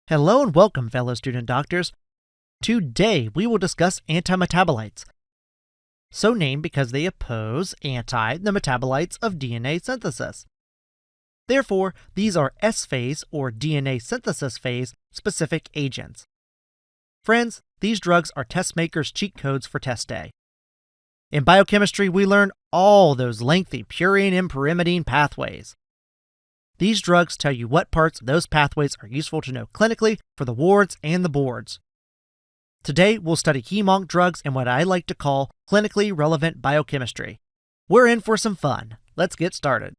Hello and welcome, fellow student doctors. Today we will discuss antimetabolites, so named because they oppose the metabolites of DNA synthesis. Therefore, these are S-phase or DNA synthesis phase specific agents. Friends, these drugs are test makers' cheat codes for test day. In biochemistry, we learn all those lengthy purine and pyrimidine pathways. These drugs tell you what parts of those pathways are useful to know clinically for the wards and the boards. Today, we'll study hem-onc drugs and what I like to call clinically relevant biochemistry. We're in for some fun. Let's get started.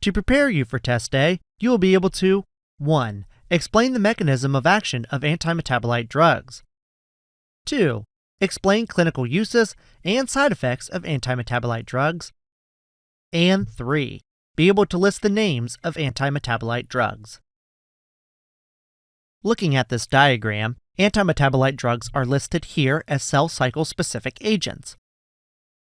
To prepare you for test day, you will be able to 1. Explain the mechanism of action of antimetabolite drugs. 2. Explain clinical uses and side effects of antimetabolite drugs. And 3. Be able to list the names of antimetabolite drugs. Looking at this diagram, antimetabolite drugs are listed here as cell cycle specific agents.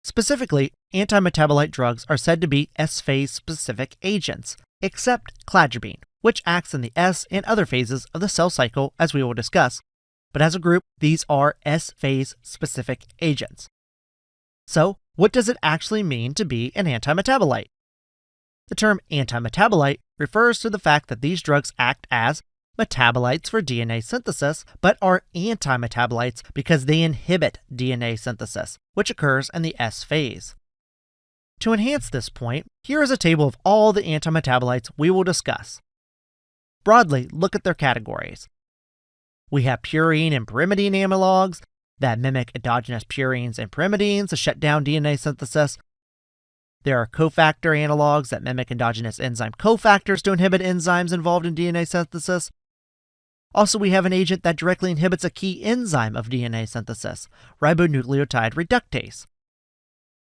Specifically, antimetabolite drugs are said to be S-phase specific agents, except cladribine, which acts in the S and other phases of the cell cycle as we will discuss, but as a group, these are S-phase specific agents. So, what does it actually mean to be an antimetabolite? The term antimetabolite refers to the fact that these drugs act as metabolites for DNA synthesis, but are antimetabolites because they inhibit DNA synthesis, which occurs in the S phase. To enhance this point, here is a table of all the antimetabolites we will discuss. Broadly, look at their categories. We have purine and pyrimidine analogs that mimic endogenous purines and pyrimidines to shut down DNA synthesis. There are cofactor analogs that mimic endogenous enzyme cofactors to inhibit enzymes involved in DNA synthesis. Also, we have an agent that directly inhibits a key enzyme of DNA synthesis, ribonucleotide reductase.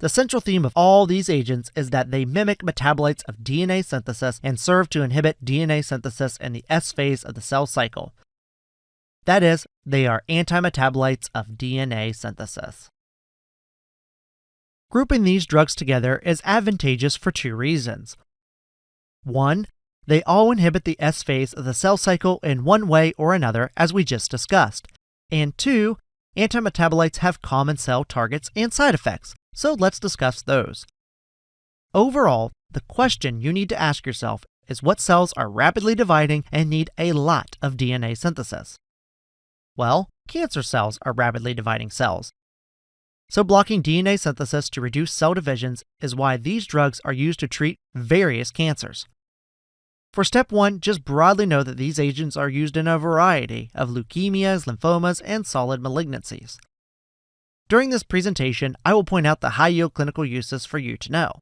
The central theme of all these agents is that they mimic metabolites of DNA synthesis and serve to inhibit DNA synthesis in the S phase of the cell cycle. That is, they are antimetabolites of DNA synthesis. Grouping these drugs together is advantageous for two reasons. 1. They all inhibit the S phase of the cell cycle in one way or another, as we just discussed. And 2. Antimetabolites have common cell targets and side effects, so let's discuss those. Overall, the question you need to ask yourself is what cells are rapidly dividing and need a lot of DNA synthesis? Well, cancer cells are rapidly dividing cells. So blocking DNA synthesis to reduce cell divisions is why these drugs are used to treat various cancers. For step 1, just broadly know that these agents are used in a variety of leukemias, lymphomas, and solid malignancies. During this presentation, I will point out the high-yield clinical uses for you to know.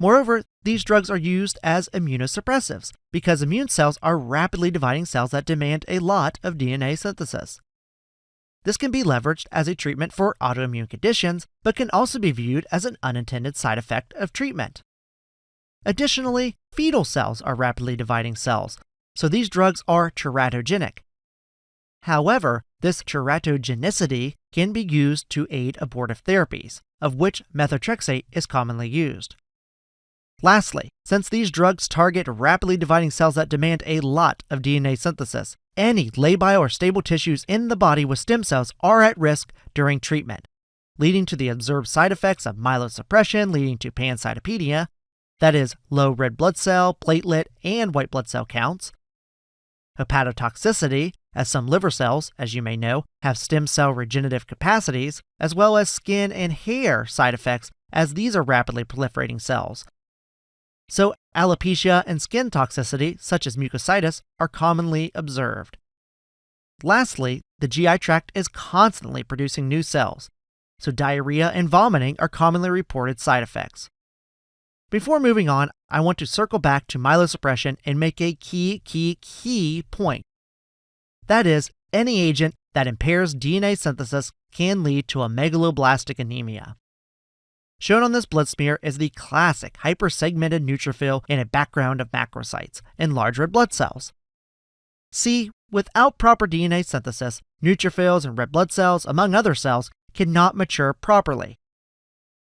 Moreover, these drugs are used as immunosuppressives because immune cells are rapidly dividing cells that demand a lot of DNA synthesis. This can be leveraged as a treatment for autoimmune conditions, but can also be viewed as an unintended side effect of treatment. Additionally, fetal cells are rapidly dividing cells, so these drugs are teratogenic. However, this teratogenicity can be used to aid abortive therapies, of which methotrexate is commonly used. Lastly, since these drugs target rapidly dividing cells that demand a lot of DNA synthesis, any labile or stable tissues in the body with stem cells are at risk during treatment, leading to the observed side effects of myelosuppression leading to pancytopenia, that is, low red blood cell, platelet, and white blood cell counts, hepatotoxicity, as some liver cells, as you may know, have stem cell regenerative capacities, as well as skin and hair side effects as these are rapidly proliferating cells. So, alopecia and skin toxicity, such as mucositis, are commonly observed. Lastly, the GI tract is constantly producing new cells, so diarrhea and vomiting are commonly reported side effects. Before moving on, I want to circle back to myelosuppression and make a key point. That is, any agent that impairs DNA synthesis can lead to a megaloblastic anemia. Shown on this blood smear is the classic hypersegmented neutrophil in a background of macrocytes and large red blood cells. See, without proper DNA synthesis, neutrophils and red blood cells, among other cells, cannot mature properly.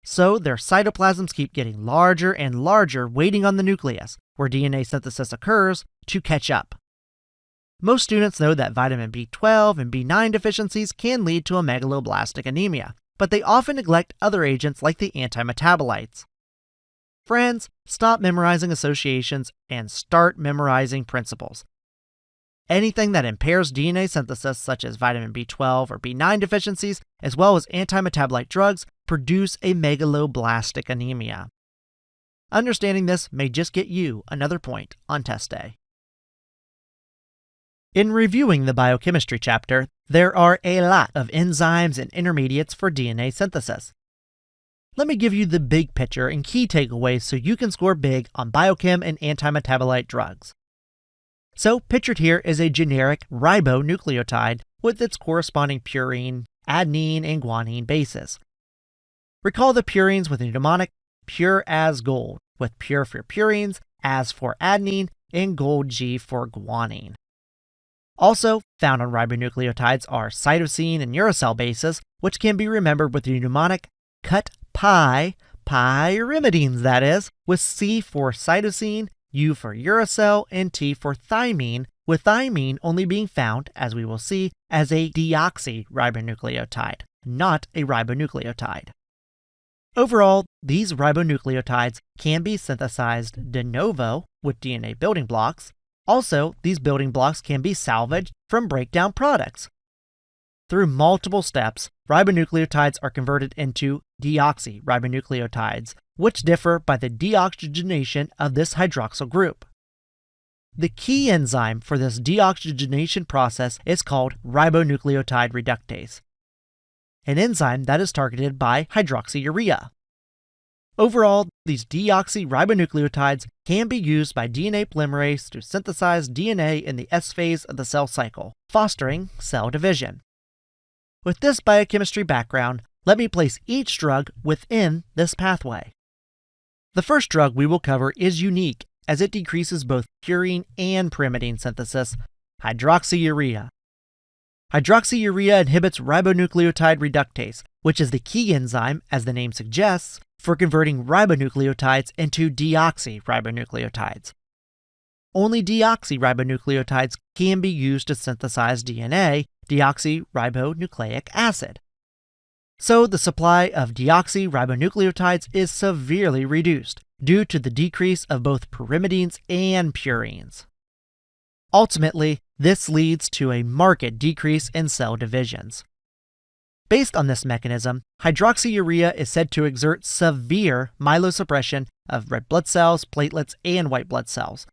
So their cytoplasms keep getting larger and larger, waiting on the nucleus, where DNA synthesis occurs, to catch up. Most students know that vitamin B12 and B9 deficiencies can lead to a megaloblastic anemia, but they often neglect other agents like the antimetabolites. Friends, stop memorizing associations and start memorizing principles. Anything that impairs DNA synthesis, such as vitamin B12 or B9 deficiencies, as well as antimetabolite drugs, produce a megaloblastic anemia. Understanding this may just get you another point on test day. In reviewing the biochemistry chapter, there are a lot of enzymes and intermediates for DNA synthesis. Let me give you the big picture and key takeaways so you can score big on biochem and antimetabolite drugs. So, pictured here is a generic ribonucleotide with its corresponding purine, adenine, and guanine bases. Recall the purines with a mnemonic pure as gold, with pure for purines, as for adenine, and gold G for guanine. Also, found on ribonucleotides are cytosine and uracil bases, which can be remembered with the mnemonic cut pi, pyrimidines that is, with C for cytosine, U for uracil, and T for thymine, with thymine only being found, as we will see, as a deoxyribonucleotide, not a ribonucleotide. Overall, these ribonucleotides can be synthesized de novo with DNA building blocks. Also, these building blocks can be salvaged from breakdown products. Through multiple steps, ribonucleotides are converted into deoxyribonucleotides, which differ by the deoxygenation of this hydroxyl group. The key enzyme for this deoxygenation process is called ribonucleotide reductase, an enzyme that is targeted by hydroxyurea. Overall, these deoxyribonucleotides can be used by DNA polymerase to synthesize DNA in the S phase of the cell cycle, fostering cell division. With this biochemistry background, let me place each drug within this pathway. The first drug we will cover is unique as it decreases both purine and pyrimidine synthesis, hydroxyurea. Hydroxyurea inhibits ribonucleotide reductase, which is the key enzyme, as the name suggests, for converting ribonucleotides into deoxyribonucleotides. Only deoxyribonucleotides can be used to synthesize DNA, deoxyribonucleic acid. So the supply of deoxyribonucleotides is severely reduced due to the decrease of both pyrimidines and purines. Ultimately, this leads to a marked decrease in cell divisions. Based on this mechanism, hydroxyurea is said to exert severe myelosuppression of red blood cells, platelets, and white blood cells,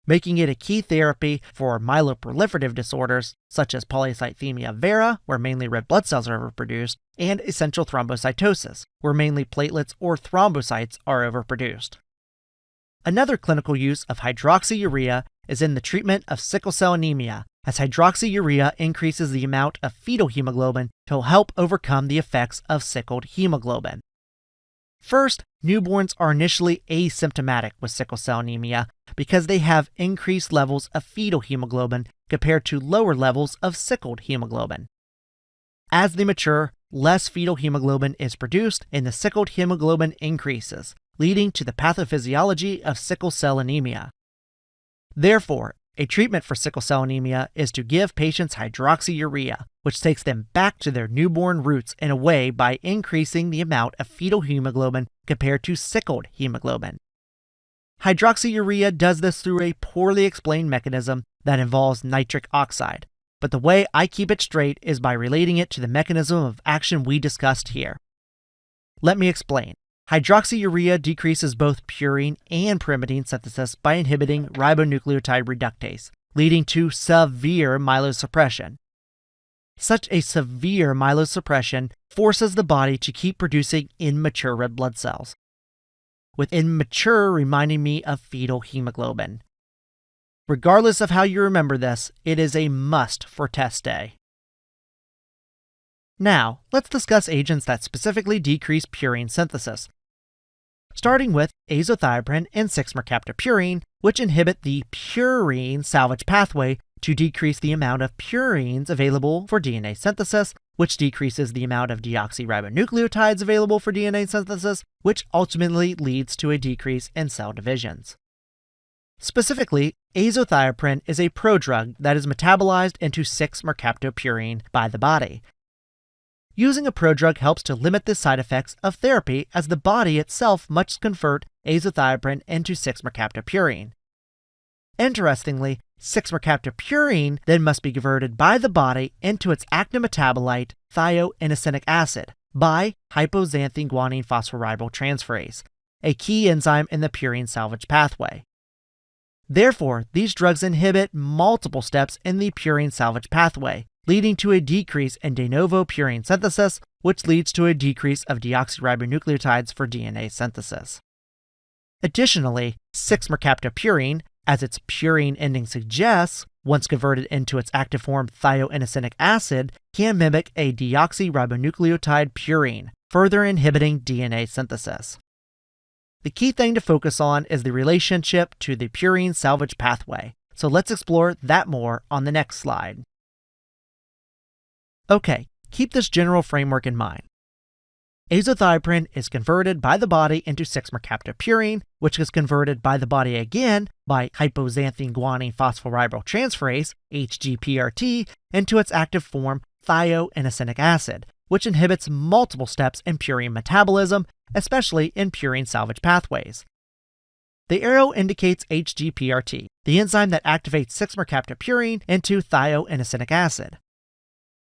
making it a key therapy for myeloproliferative disorders such as polycythemia vera, where mainly red blood cells are overproduced, and essential thrombocytosis, where mainly platelets or thrombocytes are overproduced. Another clinical use of hydroxyurea is in the treatment of sickle cell anemia, as hydroxyurea increases the amount of fetal hemoglobin to help overcome the effects of sickled hemoglobin. First, newborns are initially asymptomatic with sickle cell anemia because they have increased levels of fetal hemoglobin compared to lower levels of sickled hemoglobin. As they mature, less fetal hemoglobin is produced and the sickled hemoglobin increases, leading to the pathophysiology of sickle cell anemia. Therefore, a treatment for sickle cell anemia is to give patients hydroxyurea, which takes them back to their newborn roots in a way by increasing the amount of fetal hemoglobin compared to sickled hemoglobin. Hydroxyurea does this through a poorly explained mechanism that involves nitric oxide, but the way I keep it straight is by relating it to the mechanism of action we discussed here. Let me explain. Hydroxyurea decreases both purine and pyrimidine synthesis by inhibiting ribonucleotide reductase, leading to severe myelosuppression. Such a severe myelosuppression forces the body to keep producing immature red blood cells, with immature reminding me of fetal hemoglobin. Regardless of how you remember this, it is a must for test day. Now, let's discuss agents that specifically decrease purine synthesis, starting with azathioprine and 6-mercaptopurine, which inhibit the purine salvage pathway to decrease the amount of purines available for DNA synthesis, which decreases the amount of deoxyribonucleotides available for DNA synthesis, which ultimately leads to a decrease in cell divisions. Specifically, azathioprine is a prodrug that is metabolized into 6-mercaptopurine by the body. Using a prodrug helps to limit the side effects of therapy, as the body itself must convert azathioprine into 6-mercaptopurine. Interestingly, 6-mercaptopurine then must be converted by the body into its active metabolite, thioinosinic acid, by hypoxanthine guanine phosphorylyl transferase, a key enzyme in the purine salvage pathway. Therefore, these drugs inhibit multiple steps in the purine salvage pathway, leading to a decrease in de novo purine synthesis, which leads to a decrease of deoxyribonucleotides for DNA synthesis. Additionally, 6-mercaptopurine, as its purine ending suggests, once converted into its active form thioinosinic acid, can mimic a deoxyribonucleotide purine, further inhibiting DNA synthesis. The key thing to focus on is the relationship to the purine salvage pathway, so let's explore that more on the next slide. Okay, keep this general framework in mind. Azathioprine is converted by the body into 6-mercaptopurine, which is converted by the body again by hypoxanthine guanine phosphorylyl transferase, HGPRT, into its active form thioinosinic acid, which inhibits multiple steps in purine metabolism, especially in purine salvage pathways. The arrow indicates HGPRT, the enzyme that activates 6-mercaptopurine into thioinosinic acid.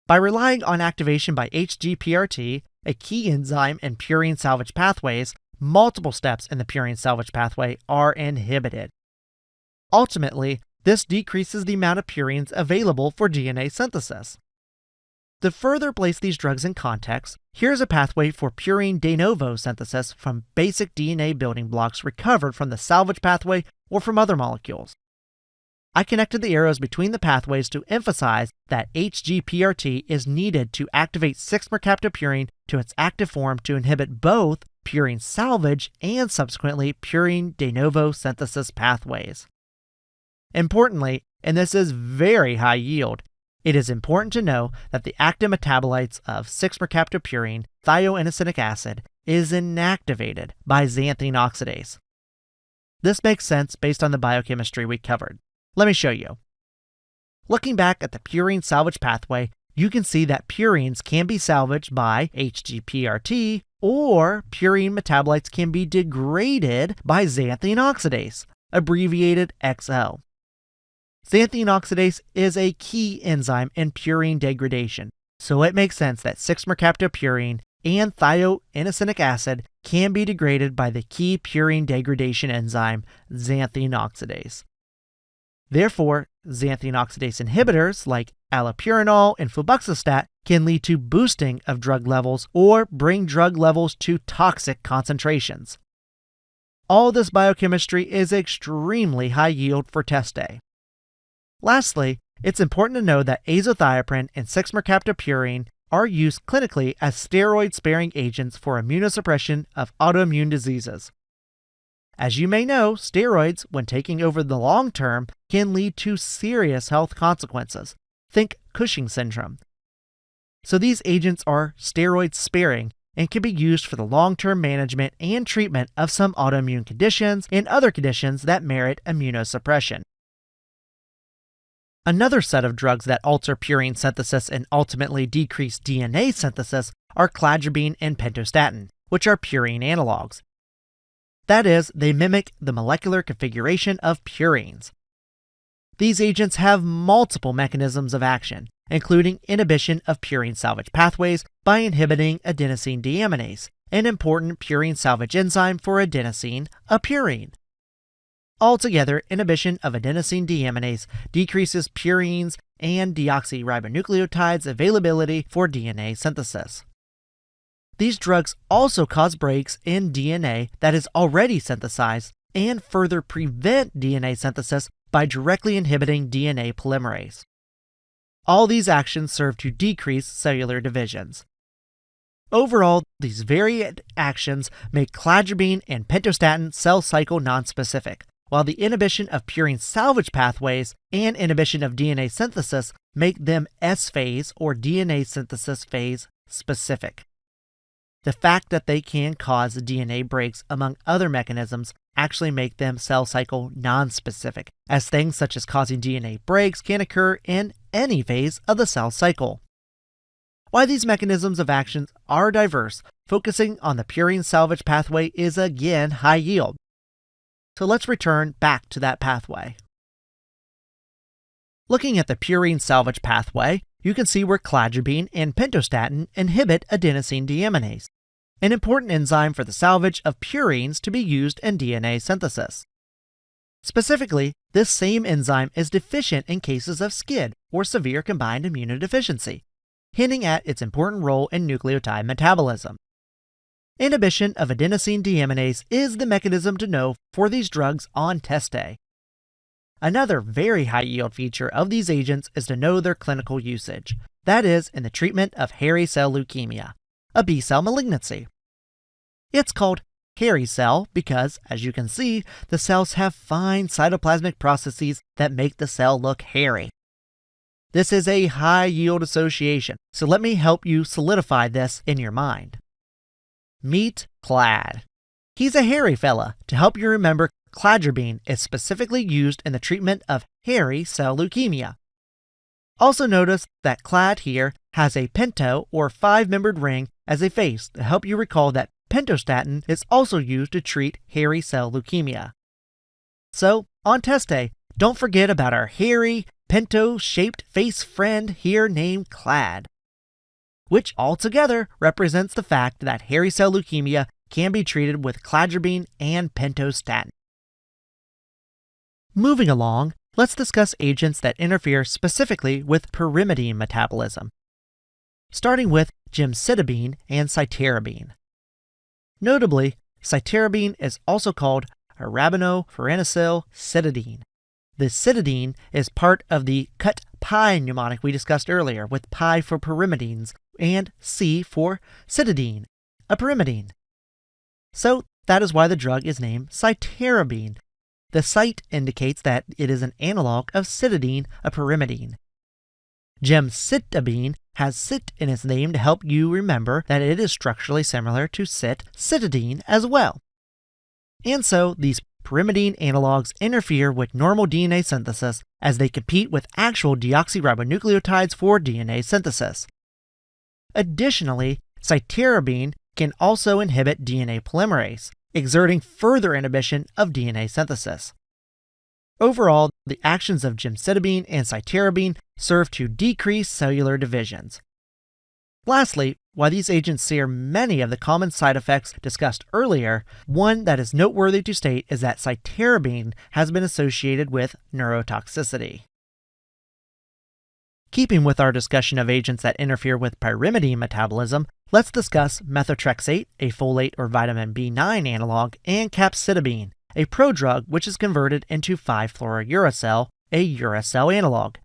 By relying on activation by HGPRT, a key enzyme in purine salvage pathways, multiple steps in the purine salvage pathway are inhibited. Ultimately, this decreases the amount of purines available for DNA synthesis. To further place these drugs in context, here's a pathway for purine de novo synthesis from basic DNA building blocks recovered from the salvage pathway or from other molecules. I connected the arrows between the pathways to emphasize that HGPRT is needed to activate 6-mercaptopurine to its active form to inhibit both purine salvage and subsequently purine de novo synthesis pathways. Importantly, and this is very high yield, it is important to know that the active metabolites of 6-mercaptopurine, thioinosinic acid, is inactivated by xanthine oxidase. This makes sense based on the biochemistry we covered. Let me show you. Looking back at the purine salvage pathway, you can see that purines can be salvaged by HGPRT, or purine metabolites can be degraded by xanthine oxidase, abbreviated XO. Xanthine oxidase is a key enzyme in purine degradation, so it makes sense that 6-mercaptopurine and thioinosinic acid can be degraded by the key purine degradation enzyme xanthine oxidase. Therefore, xanthine oxidase inhibitors like allopurinol and febuxostat can lead to boosting of drug levels or bring drug levels to toxic concentrations. All this biochemistry is extremely high yield for test day. Lastly, it's important to know that azathioprine and 6-mercaptopurine are used clinically as steroid-sparing agents for immunosuppression of autoimmune diseases. As you may know, steroids, when taking over the long term, can lead to serious health consequences. Think Cushing syndrome. So these agents are steroid-sparing and can be used for the long-term management and treatment of some autoimmune conditions and other conditions that merit immunosuppression. Another set of drugs that alter purine synthesis and ultimately decrease DNA synthesis are cladribine and pentostatin, which are purine analogs. That is, they mimic the molecular configuration of purines. These agents have multiple mechanisms of action, including inhibition of purine salvage pathways by inhibiting adenosine deaminase, an important purine salvage enzyme for adenosine, a purine. Altogether, inhibition of adenosine deaminase decreases purines and deoxyribonucleotides availability for DNA synthesis. These drugs also cause breaks in DNA that is already synthesized and further prevent DNA synthesis by directly inhibiting DNA polymerase. All these actions serve to decrease cellular divisions. Overall, these varied actions make cladribine and pentostatin cell cycle nonspecific, while the inhibition of purine salvage pathways and inhibition of DNA synthesis make them S-phase or DNA synthesis phase specific. The fact that they can cause DNA breaks, among other mechanisms, actually make them cell cycle nonspecific, as things such as causing DNA breaks can occur in any phase of the cell cycle. Why these mechanisms of action are diverse, focusing on the purine salvage pathway is again high yield. So let's return back to that pathway. Looking at the purine salvage pathway, you can see where cladribine and pentostatin inhibit adenosine deaminase, an important enzyme for the salvage of purines to be used in DNA synthesis. Specifically, this same enzyme is deficient in cases of SCID, or severe combined immunodeficiency, hinting at its important role in nucleotide metabolism. Inhibition of adenosine deaminase is the mechanism to know for these drugs on test day. Another very high yield feature of these agents is to know their clinical usage, that is, in the treatment of hairy cell leukemia, a B-cell malignancy. It's called hairy cell because, as you can see, the cells have fine cytoplasmic processes that make the cell look hairy. This is a high yield association, so let me help you solidify this in your mind. Meet Clad. He's a hairy fella. To help you remember, cladribine is specifically used in the treatment of hairy cell leukemia. Also notice that Clad here has a pento or 5-membered ring as a face to help you recall that pentostatin is also used to treat hairy cell leukemia. So, on test day, don't forget about our hairy, pento-shaped face friend here named Clad, which altogether represents the fact that hairy cell leukemia can be treated with cladribine and pentostatin. Moving along, let's discuss agents that interfere specifically with pyrimidine metabolism, starting with gemcitabine and cytarabine. Notably, cytarabine is also called arabinofuranocil cytidine. The cytidine is part of the cut pi mnemonic we discussed earlier, with pi for pyrimidines and C for cytidine, a pyrimidine. So that is why the drug is named cytarabine. The site indicates that it is an analog of cytidine, a pyrimidine. Gemcitabine has cit in its name to help you remember that it is structurally similar to cytidine as well. And so these pyrimidine analogs interfere with normal DNA synthesis as they compete with actual deoxyribonucleotides for DNA synthesis. Additionally, cytarabine can also inhibit DNA polymerase, exerting further inhibition of DNA synthesis. Overall, the actions of gemcitabine and cytarabine serve to decrease cellular divisions. Lastly, while these agents share many of the common side effects discussed earlier, one that is noteworthy to state is that cytarabine has been associated with neurotoxicity. Keeping with our discussion of agents that interfere with pyrimidine metabolism, let's discuss methotrexate, a folate or vitamin B9 analog, and capecitabine, a prodrug which is converted into 5-fluorouracil, a uracil analog.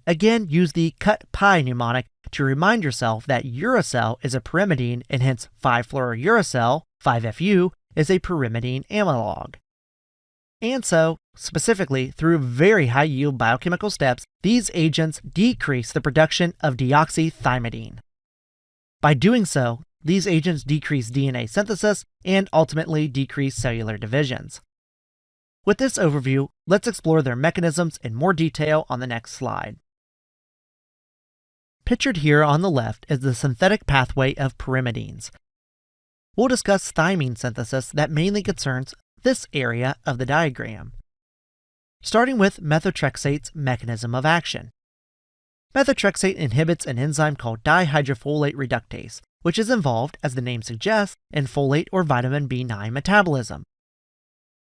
Again, use the cut pi mnemonic to remind yourself that uracil is a pyrimidine and hence 5-fluorouracil, 5-FU, is a pyrimidine analog. And so, specifically, through very high yield biochemical steps, these agents decrease the production of deoxythymidine. By doing so, these agents decrease DNA synthesis and ultimately decrease cellular divisions. With this overview, let's explore their mechanisms in more detail on the next slide. Pictured here on the left is the synthetic pathway of pyrimidines. We'll discuss thymine synthesis that mainly concerns this area of the diagram. Starting with methotrexate's mechanism of action. Methotrexate inhibits an enzyme called dihydrofolate reductase, which is involved, as the name suggests, in folate or vitamin B9 metabolism.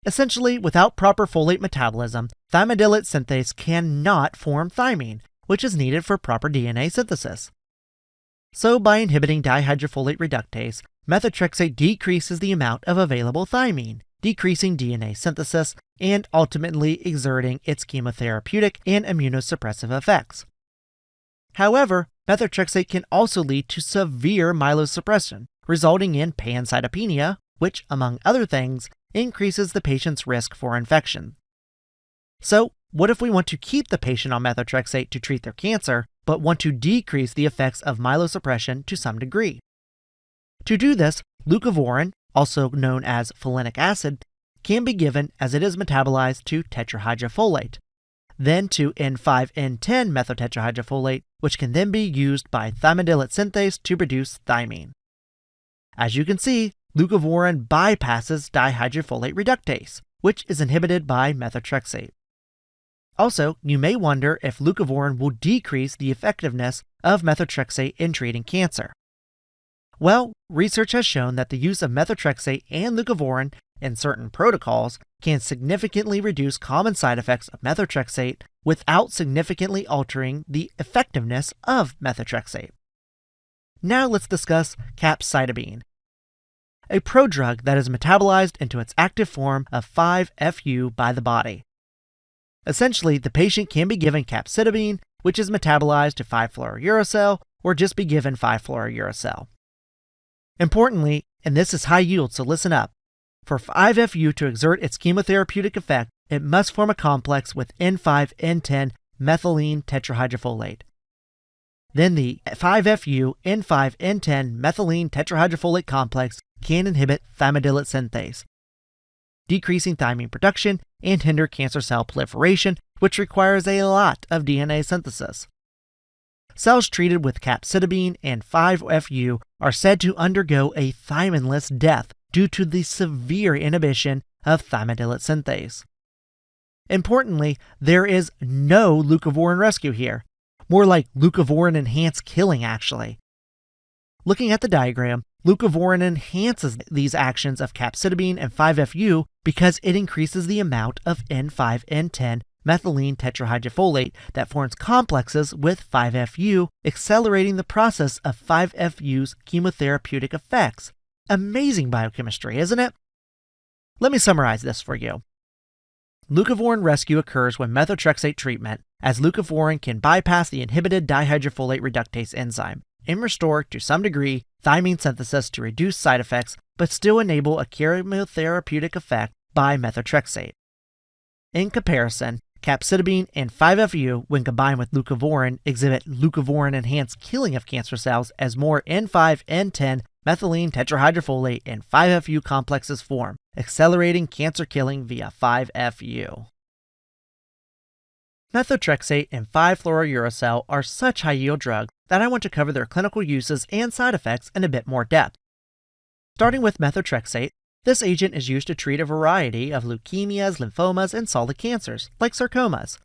Essentially, without proper folate metabolism, thymidylate synthase cannot form thymine, which is needed for proper DNA synthesis. So by inhibiting dihydrofolate reductase, methotrexate decreases the amount of available thymine, decreasing DNA synthesis, and ultimately exerting its chemotherapeutic and immunosuppressive effects. However, methotrexate can also lead to severe myelosuppression, resulting in pancytopenia, which, among other things, increases the patient's risk for infection. So, what if we want to keep the patient on methotrexate to treat their cancer, but want to decrease the effects of myelosuppression to some degree? To do this, leucovorin, also known as folinic acid, can be given as it is metabolized to tetrahydrofolate, then to N5N10 methyltetrahydrofolate, which can then be used by thymidylate synthase to produce thymine. As you can see, leucovorin bypasses dihydrofolate reductase, which is inhibited by methotrexate. Also, you may wonder if leucovorin will decrease the effectiveness of methotrexate in treating cancer. Well, research has shown that the use of methotrexate and leucovorin in certain protocols can significantly reduce common side effects of methotrexate without significantly altering the effectiveness of methotrexate. Now let's discuss capecitabine, a prodrug that is metabolized into its active form of 5-FU by the body. Essentially, the patient can be given capecitabine, which is metabolized to 5-fluorouracil, or just be given 5-fluorouracil. Importantly, and this is high yield, so listen up, for 5-FU to exert its chemotherapeutic effect, it must form a complex with N5N10 methylene tetrahydrofolate. Then the 5-FU N5N10 methylene tetrahydrofolate complex can inhibit thymidylate synthase, decreasing thymine production and hinder cancer cell proliferation, which requires a lot of DNA synthesis. Cells treated with capecitabine and 5-FU are said to undergo a thymineless death due to the severe inhibition of thymidylate synthase. Importantly, there is no leucovorin rescue here, more like leucovorin-enhanced killing actually. Looking at the diagram, leucovorin enhances these actions of capecitabine and 5-FU because it increases the amount of N5N10 methylene tetrahydrofolate that forms complexes with 5-FU, accelerating the process of 5-FU's chemotherapeutic effects. Amazing biochemistry, isn't it? Let me summarize this for you. Leucovorin rescue occurs when methotrexate treatment, as leucovorin can bypass the inhibited dihydrofolate reductase enzyme and restore, to some degree, thymine synthesis to reduce side effects, but still enable a chemotherapeutic effect by methotrexate. In comparison, capecitabine and 5-FU, when combined with leucovorin, exhibit leucovorin-enhanced killing of cancer cells as more N5N10 methylene tetrahydrofolate and 5-FU complexes form, accelerating cancer killing via 5-FU. Methotrexate and 5-fluorouracil are such high-yield drugs that I want to cover their clinical uses and side effects in a bit more depth. Starting with methotrexate, this agent is used to treat a variety of leukemias, lymphomas, and solid cancers, like sarcomas.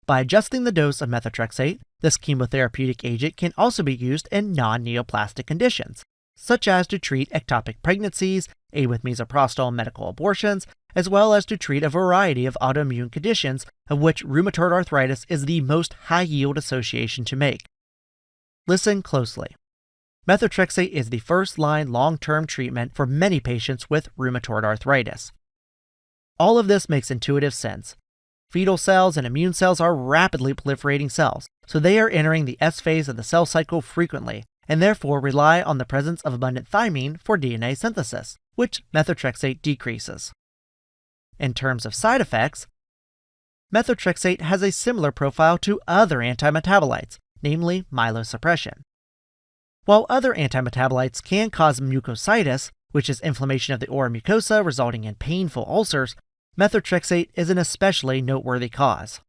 By adjusting the dose of methotrexate, this chemotherapeutic agent can also be used in non-neoplastic conditions, such as to treat ectopic pregnancies, aid with misoprostol medical abortions, as well as to treat a variety of autoimmune conditions, of which rheumatoid arthritis is the most high-yield association to make. Listen closely. Methotrexate is the first-line long-term treatment for many patients with rheumatoid arthritis. All of this makes intuitive sense. Fetal cells and immune cells are rapidly proliferating cells, so they are entering the S phase of the cell cycle frequently, and therefore rely on the presence of abundant thymine for DNA synthesis, which methotrexate decreases. In terms of side effects, methotrexate has a similar profile to other antimetabolites, namely myelosuppression. While other antimetabolites can cause mucositis, which is inflammation of the oral mucosa resulting in painful ulcers, methotrexate is an especially noteworthy cause.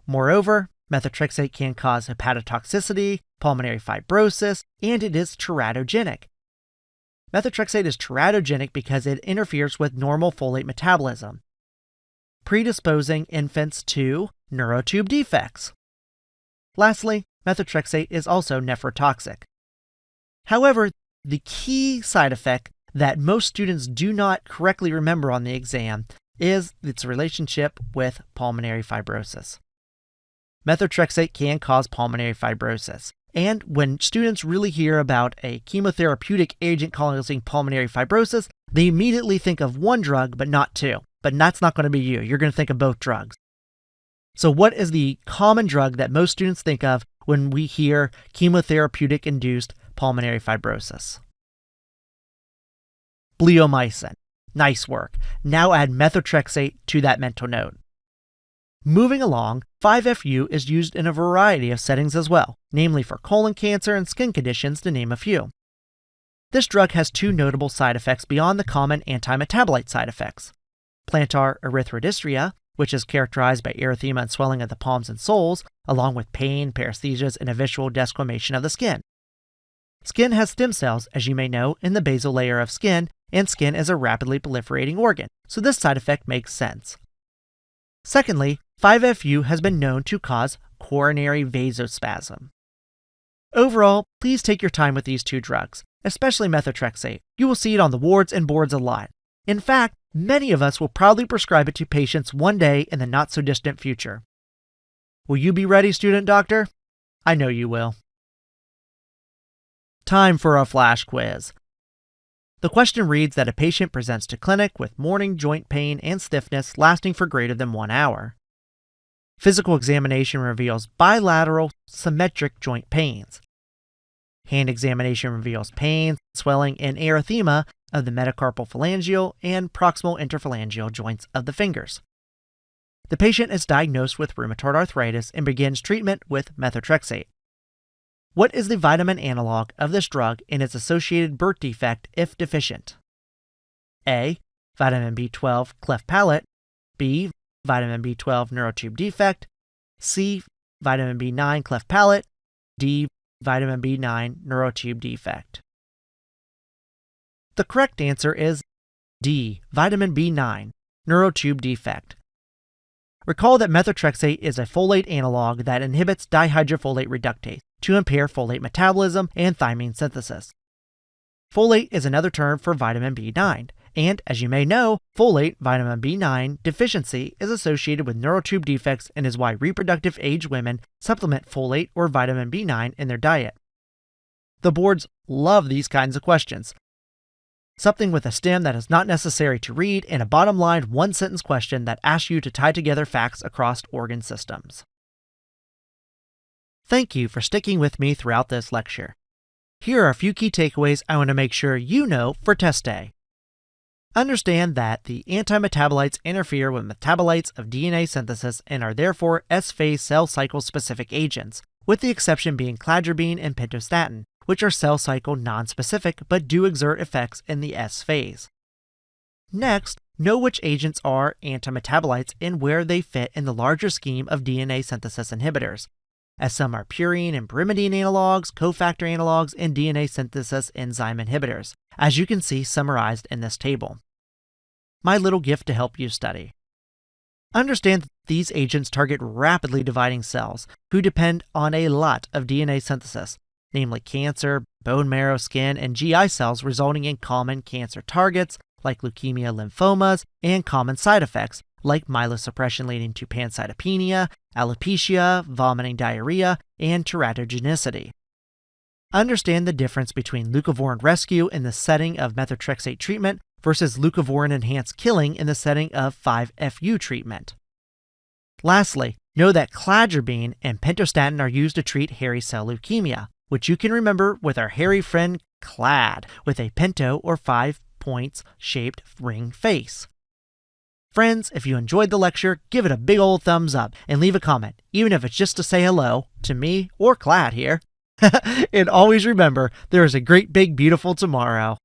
Moreover, methotrexate can cause hepatotoxicity, pulmonary fibrosis, and it is teratogenic. Methotrexate is teratogenic because it interferes with normal folate metabolism, predisposing infants to neurotube defects. Lastly, methotrexate is also nephrotoxic. However, the key side effect that most students do not correctly remember on the exam is its relationship with pulmonary fibrosis. Methotrexate can cause pulmonary fibrosis, and when students really hear about a chemotherapeutic agent causing pulmonary fibrosis, they immediately think of one drug but not two. But that's not going to be you. You're going to think of both drugs. So what is the common drug that most students think of when we hear chemotherapeutic-induced pulmonary fibrosis? Bleomycin. Nice work. Now add methotrexate to that mental note. Moving along, 5-FU is used in a variety of settings as well, namely for colon cancer and skin conditions to name a few. This drug has two notable side effects beyond the common antimetabolite side effects. Plantar erythrodystria, which is characterized by erythema and swelling of the palms and soles, along with pain, paresthesias, and a visual desquamation of the skin. Skin has stem cells, as you may know, in the basal layer of skin, and skin is a rapidly proliferating organ, so this side effect makes sense. Secondly, 5-FU has been known to cause coronary vasospasm. Overall, please take your time with these two drugs, especially methotrexate. You will see it on the wards and boards a lot. In fact, many of us will probably prescribe it to patients one day in the not-so-distant future. Will you be ready, student doctor? I know you will. Time for a flash quiz. The question reads that a patient presents to clinic with morning joint pain and stiffness lasting for greater than 1 hour. Physical examination reveals bilateral symmetric joint pains. Hand examination reveals pain, swelling, and erythema of the metacarpal phalangeal and proximal interphalangeal joints of the fingers. The patient is diagnosed with rheumatoid arthritis and begins treatment with methotrexate. What is the vitamin analog of this drug and its associated birth defect if deficient? A. Vitamin B12 cleft palate. B. Vitamin B12 neurotube defect. C. Vitamin B9 cleft palate. D. Vitamin B9 neurotube defect. The correct answer is D. Vitamin B9 neurotube defect. Recall that methotrexate is a folate analog that inhibits dihydrofolate reductase to impair folate metabolism and thymine synthesis. Folate is another term for vitamin B9, and as you may know, folate vitamin B9 deficiency is associated with neurotube defects and is why reproductive age women supplement folate or vitamin B9 in their diet. The boards love these kinds of questions. Something with a stem that is not necessary to read, and a bottom line one-sentence question that asks you to tie together facts across organ systems. Thank you for sticking with me throughout this lecture. Here are a few key takeaways I want to make sure you know for test day. Understand that the antimetabolites interfere with metabolites of DNA synthesis and are therefore S-phase cell cycle specific agents, with the exception being cladribine and pentostatin, which are cell cycle non-specific but do exert effects in the S phase. Next, know which agents are antimetabolites and where they fit in the larger scheme of DNA synthesis inhibitors, as some are purine and pyrimidine analogs, cofactor analogs, and DNA synthesis enzyme inhibitors, as you can see summarized in this table. My little gift to help you study. Understand that these agents target rapidly dividing cells who depend on a lot of DNA synthesis, namely cancer, bone marrow, skin, and GI cells, resulting in common cancer targets like leukemia, lymphomas, and common side effects like myelosuppression leading to pancytopenia, alopecia, vomiting, diarrhea, and teratogenicity. Understand the difference between leucovorin rescue in the setting of methotrexate treatment versus leucovorin-enhanced killing in the setting of 5-FU treatment. Lastly, know that cladribine and pentostatin are used to treat hairy cell leukemia, which you can remember with our hairy friend Clad with a pento or 5 points shaped ring face. Friends, if you enjoyed the lecture, give it a big old thumbs up and leave a comment, even if it's just to say hello to me or Clad here. And always remember, there is a great big beautiful tomorrow.